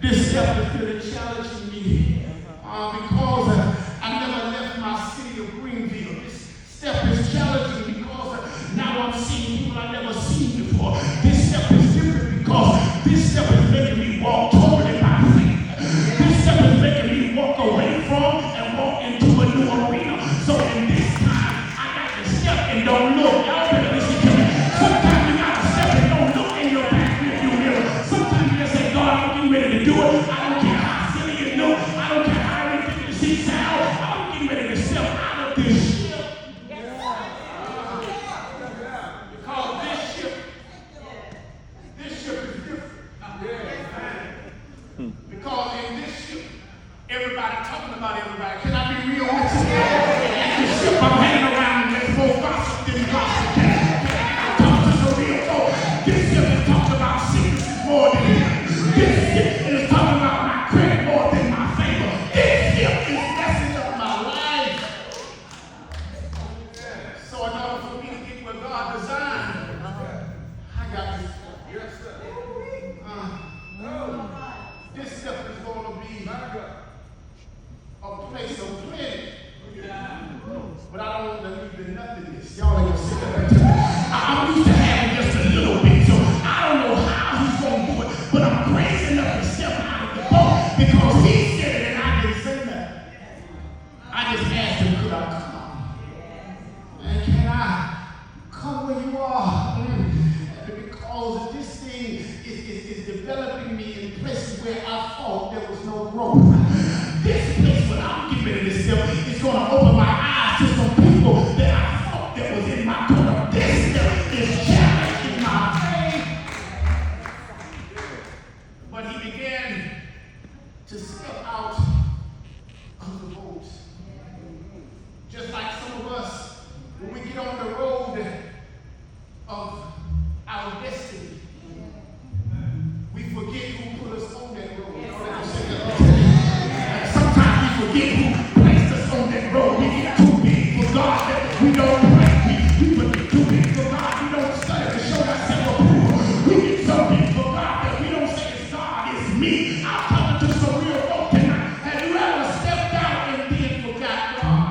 This step is really challenging me because I never left my city of Greenville. This step is challenging because now I'm seeing people I've never seen before. This step is different because this step is making me walk totally by faith. This step is making me walk away from and walk into a new arena. So in this time, I got to step and don't look. Y'all better listen to me. Sometimes you got to step and don't look in your back rearview mirror. Sometimes you just say, God, I'm getting ready to do it. I don't care how silly you know. I don't care how ridiculous it sounds. I'm getting ready to step out of this ship. Because this ship is different. Because in this ship, everybody talking about everybody. Can I be real with you? In this ship, I'm hanging around and there's more gossip than gossip. Can I talk to some real folks? This ship is talking about secrets more than him. This ship is talking about my credit more than my favor. This ship is messing up my life. So in order for me to get what God designed, I got this. This step is going to be a place of plenty. But I don't want to leave in nothingness. Y'all ain't going to sit there and tell me. I'm used to having just a little bit, so I don't know how he's going to do it, but I'm crazy enough to step out of the boat because he said it and I didn't say nothing. I just asked him, could I come? And can I come where you are? Because this thing is developing me in places where I thought there was no growth. This place where I'm getting ready to step is going to open my eyes to some people that I thought that was in my corner. This step is challenging my faith. But he began to step out of the boat. Just like some of us, when we get on the road of our destiny, we forget who put us on that road. Sometimes we forget who placed us on that road. We get too big for God that we don't pray. We get too big for God. We don't study to show ourselves approval. We get so big for God that we don't say it's God, it's me. I'm talking to some real folk tonight. Have you ever stepped out and then forgot God?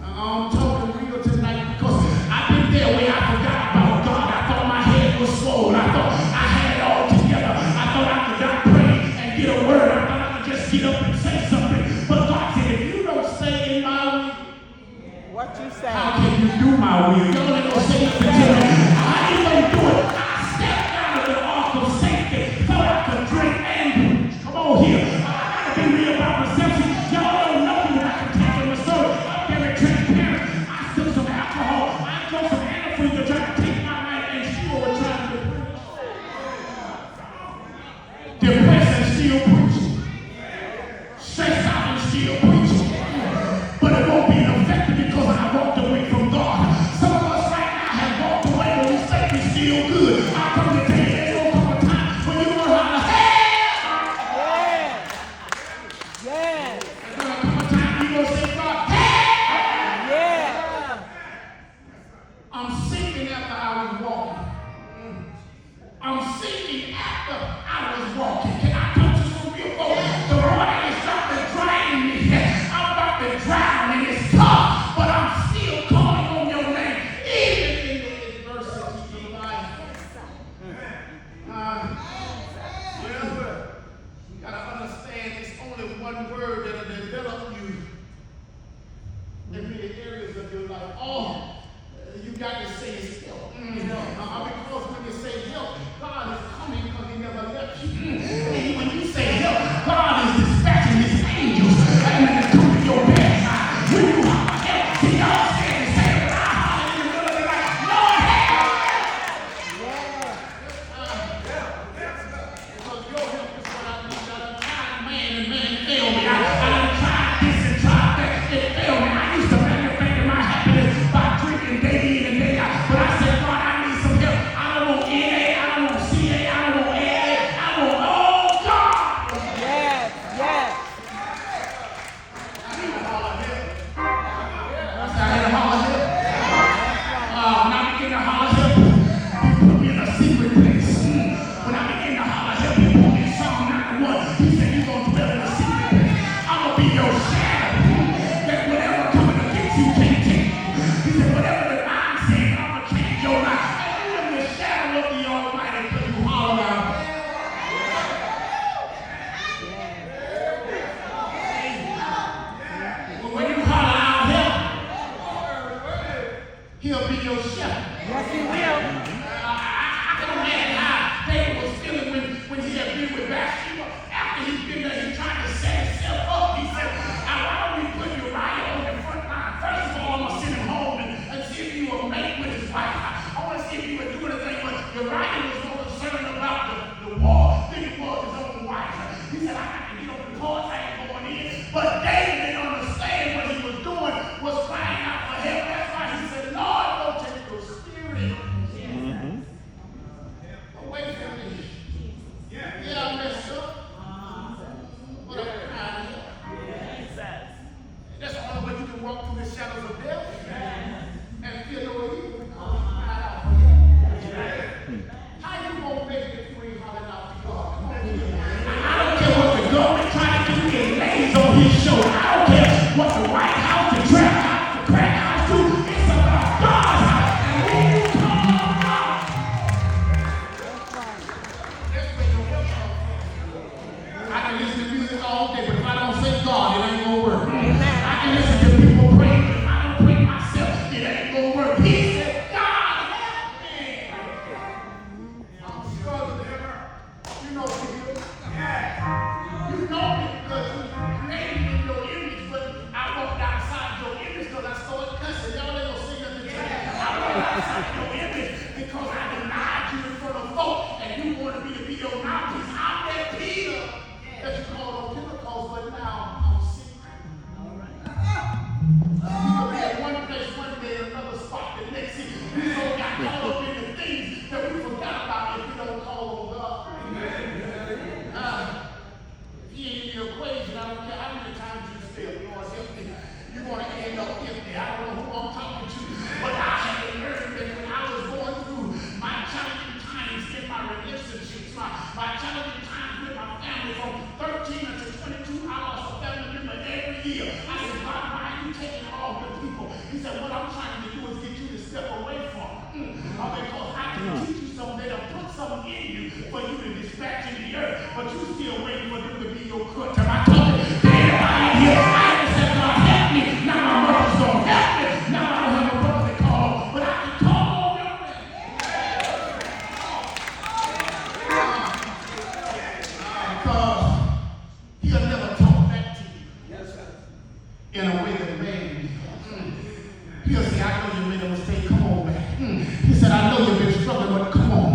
I'm talking real tonight because I've been there where I forgot about God. I thought my head was swollen. I thought I had it all together. I thought I could not pray and get a word. I thought I could just get up and say something. But God said, if you don't stay in my will, What you say? how can you do my will? Y'all ain't gonna say nothing to me. How you gonna do it? I stepped out of the ark of safety, thought I could drink and preach. Come on here. I gotta be real about reception. Y'all don't know me when I can take in the story. I'm very transparent. I took some alcohol. I took some antifreeze to try to take my life and still were trying to depress and still preaching. Stress out and still preaching. But it won't be effective because I walked away from God. Some of us right now have walked away, but we say we still good. I come to tell you, there's gonna come a time when you learn how to help. Yes. There's gonna come a time you're gonna say, God, help. Yes. I'm sinking after I was walking. I'm sinking after I was walking. Can I talk to some real folks? The water is starting to drain me. I'm about to drown and it's tough, but I'm still calling on your name, even in the adversity of life. You gotta understand it's only one word that'll develop you in many areas of your life. All you got to say is help. Because when you say help, God is coming because he never left by challenging times with my family from 13 to 22 hours of family member every year. I said, God, why are you taking all the people? He said, what I'm trying to do is get you to step away from. Because I can teach you something that'll put something in you for you to dispatch in the earth, but you still waiting for them to be your coach. Am I talking to anybody here? I just said, God, help me. Now my brothers don't help me. Now I don't have a brother to call, but I can call on your name. Because he'll never talk back to you in a way that made me. He'll say, I know you made a mistake. Come on back. He said, I know you've been struggling, but come on.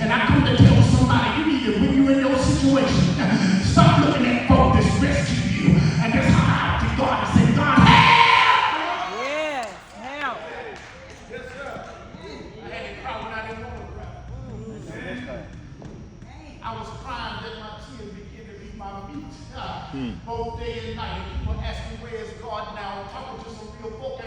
And I come to tell somebody, you need to, when you're in your situation, stop looking at folk that's rescued you and just holler out to God and say, God, help! Yes, help. Yes, sir. I had to cry when I didn't want to cry. I was crying that my tears began to be my meat. Both day and night. And people ask me, where is God now? I'm talking to some real folk.